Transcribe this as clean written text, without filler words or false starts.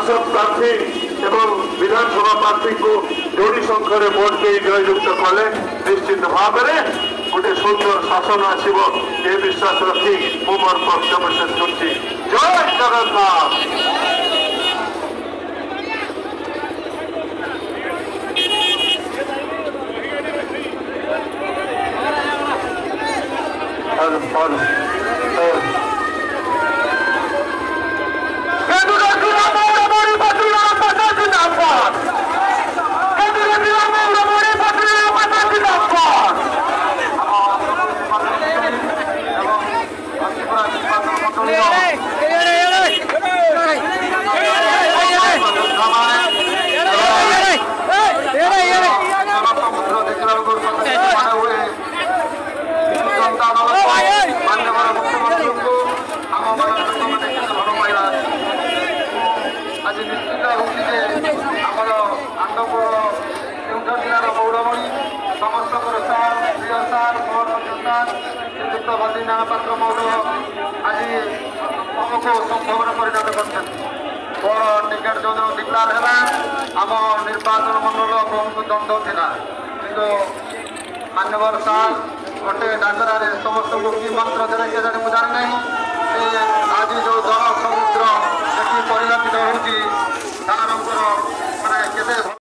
सांसद प्रार्थी एवं विधानसभा प्रार्थी को जोड़ी संख्यार भोट दे जययुक्त कले निश्चित भाव में गोटे सुंदर शासन आसव ये विश्वास रखी मुझ मोर वक्तव्य शेष कर जय जगन्नाथ। पात्र मौर्य आज आमको संभव परिणत कर टिकेट जो डिक्लार है आम निर्वाचन मंडल बहुत दंड था कि मान्यवर सार गोटे डाकरा समस्त को कि मंत्र देने के जाने मुझे जानी